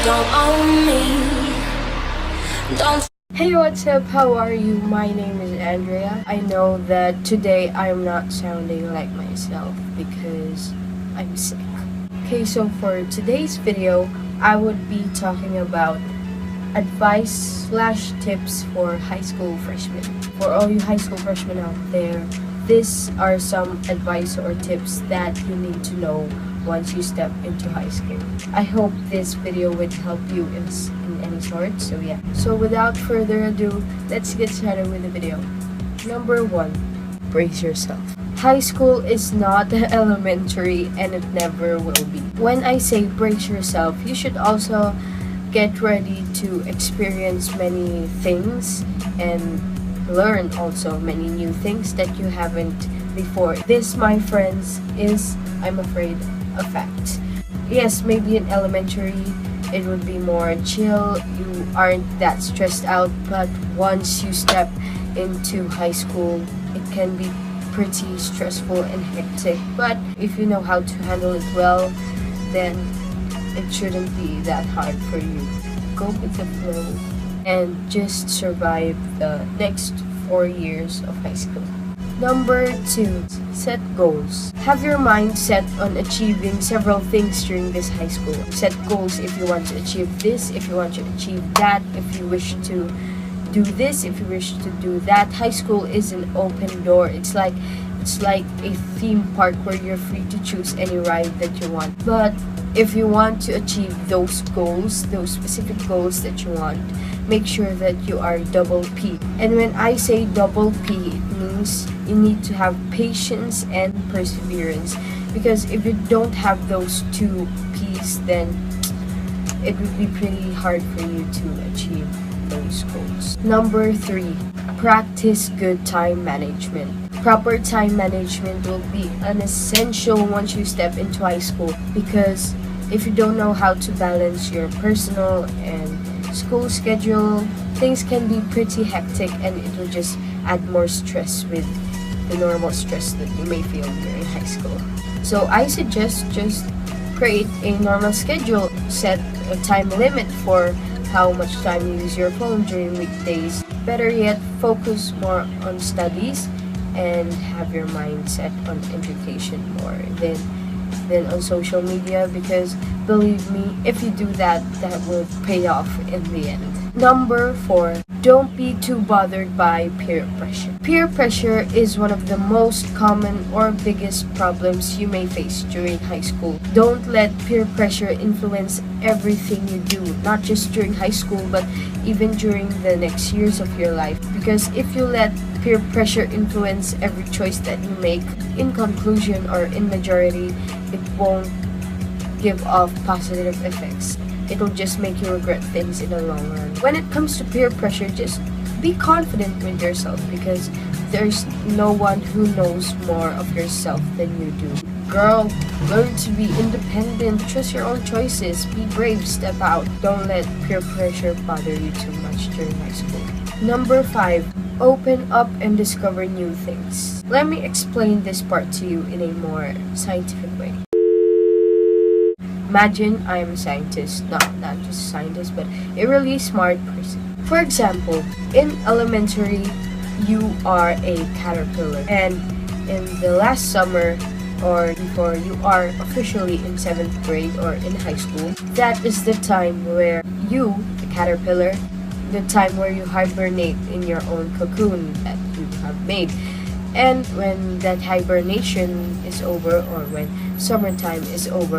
don't own me. Don't. Hey, what's up? How are you? My name is Andrea. I know that today I'm not sounding like myself because I'm sick. Okay, so for today's video, I would be talking about advice/tips for high school freshmen. For all you high school freshmen out there, these are some advice or tips that you need to know once you step into high school. I hope this video would help you in any sort. So yeah. So without further ado, let's get started with the video. Number 1, brace yourself. High school is not elementary and it never will be. When I say brace yourself, you should also get ready to experience many things and learn also many new things that you haven't before. This, my friends, is, I'm afraid, a fact. Yes, maybe in elementary it would be more chill, you aren't that stressed out, but once you step into high school, it can be pretty stressful and hectic. But if you know how to handle it well, then it shouldn't be that hard for you. Go with the flow and just survive the next 4 years of high school. Number 2, set goals. Have your mind set on achieving several things during this high school. Set goals if you want to achieve this, if you want to achieve that, if you wish to do this, if you wish to do that. High school is an open door. It's like a theme park where you're free to choose any ride that you want. But if you want to achieve those goals, those specific goals that you want, make sure that you are double P. And when I say double P, it means you need to have patience and perseverance. Because if you don't have those 2 P's, then it would be pretty hard for you to achieve those goals. Number 3, practice good time management. Proper time management will be an essential once you step into high school, because if you don't know how to balance your personal and school schedule, things can be pretty hectic and it will just add more stress with the normal stress that you may feel during high school. So I suggest just create a normal schedule, set a time limit for how much time you use your phone during weekdays. Better yet, focus more on studies and have your mind set on education more than on social media, because believe me, if you do that, that will pay off in the end. Number 4, don't be too bothered by peer pressure. Peer pressure is one of the most common or biggest problems you may face during high school. Don't let peer pressure influence everything you do, not just during high school, but even during the next years of your life. Because if you let peer pressure influence every choice that you make, in conclusion or in majority, it won't give off positive effects. It'll just make you regret things in the long run. When it comes to peer pressure, just be confident with yourself, because there's no one who knows more of yourself than you do. Girl, learn to be independent, trust your own choices, be brave, step out. Don't let peer pressure bother you too much during high school. Number 5, open up and discover new things. Let me explain this part to you in a more scientific way. Imagine I am a scientist, not just a scientist, but a really smart person. For example, in elementary, you are a caterpillar, and in the last summer, or before you are officially in 7th grade or in high school, that is the time where you, the caterpillar, the time where you hibernate in your own cocoon that you have made. And when that hibernation is over, or when summertime is over,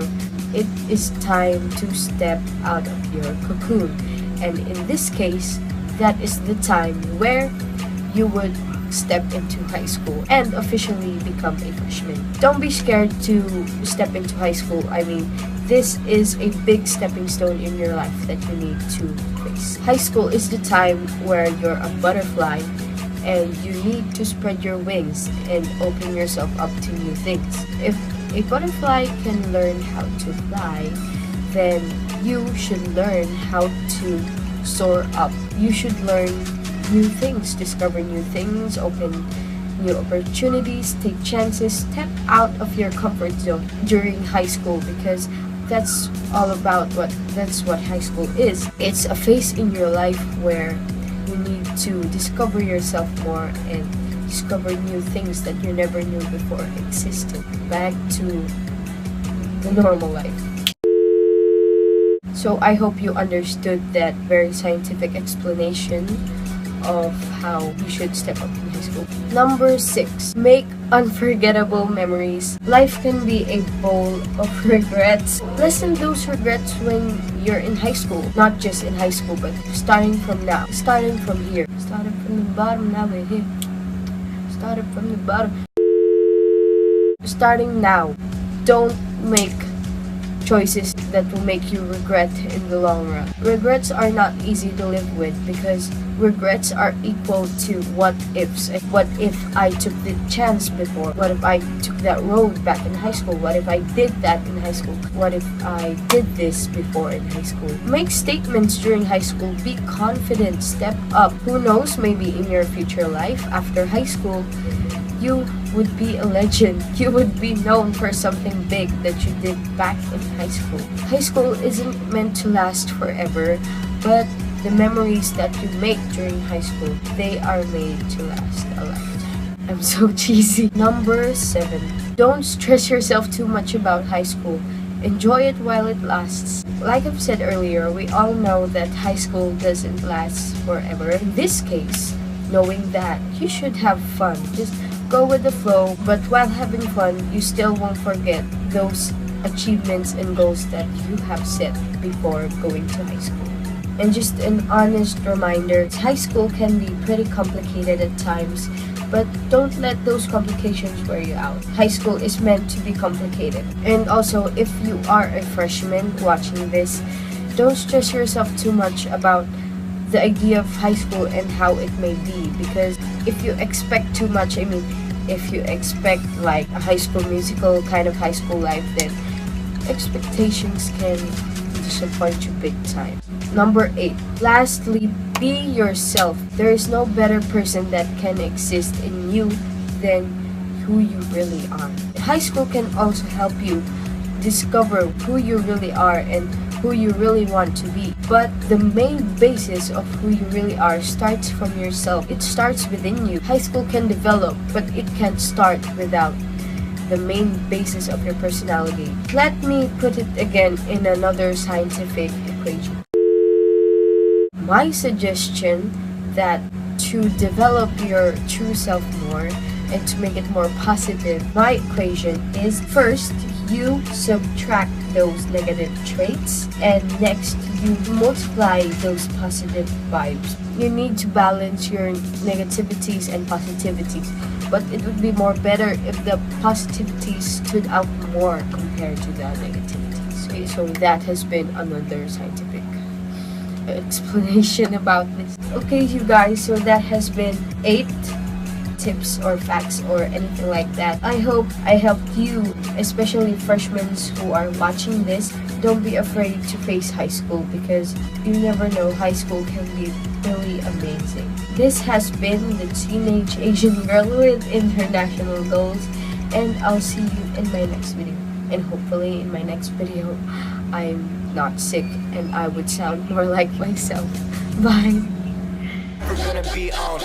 it is time to step out of your cocoon. And in this case, that is the time where you would step into high school and officially become a freshman. Don't be scared to step into high school. I mean, this is a big stepping stone in your life that you need to face. High school is the time where you're a butterfly and you need to spread your wings and open yourself up to new things. If a butterfly can learn how to fly, then you should learn how to soar up. You should learn new things, discover new things, open new opportunities, take chances, step out of your comfort zone during high school, because that's all about that's what high school is. It's a phase in your life where you need to discover yourself more and discover new things that you never knew before existed. Back to the normal life. So I hope you understood that very scientific explanation of how you should step up in high school. Number 6, make unforgettable memories. Life can be a bowl of regrets. Lessen those regrets when you're in high school. Not just in high school, but starting from now. Starting from here. Starting from the bottom, now we're here. Starting from the bottom. Starting now. Don't make choices that will make you regret in the long run. Regrets are not easy to live with because regrets are equal to what ifs. What if I took the chance before? What if I took that road back in high school? What if I did that in high school? What if I did this before in high school? Make statements during high school. Be confident. Step up. Who knows, maybe in your future life after high school, you would be a legend. You would be known for something big that you did back in high school. High school isn't meant to last forever, but the memories that you make during high school, they are made to last a lifetime. I'm so cheesy. Number 7, don't stress yourself too much about high school. Enjoy it while it lasts. Like I've said earlier, we all know that high school doesn't last forever. In this case, knowing that you should have fun. Just go with the flow, but while having fun, you still won't forget those achievements and goals that you have set before going to high school. And just an honest reminder, high school can be pretty complicated at times, but don't let those complications wear you out. High school is meant to be complicated. And also, if you are a freshman watching this, don't stress yourself too much about the idea of high school and how it may be, because if you expect too much, if you expect like a High School Musical kind of high school life, then expectations can disappoint you big time. Number 8, lastly, be yourself. There is no better person that can exist in you than who you really are. High school can also help you discover who you really are and who you really want to be. But the main basis of who you really are starts from yourself. It starts within you. High school can develop, but it can't start without the main basis of your personality. Let me put it again in another scientific equation. My suggestion that to develop your true self more and to make it more positive, my equation is first, you subtract those negative traits, and next you multiply those positive vibes. You need to balance your negativities and positivities, but it would be more better if the positivities stood out more compared to the negativities. Okay, so that has been another scientific explanation about this. Okay, you guys, so that has been 8 tips or facts or anything like that. I hope I helped you, especially freshmen who are watching this. Don't be afraid to face high school because you never know, high school can be really amazing. This has been the Teenage Asian Girl with International Goals, and I'll see you in my next video. And hopefully in my next video, I'm not sick and I would sound more like myself. Bye. We're gonna be on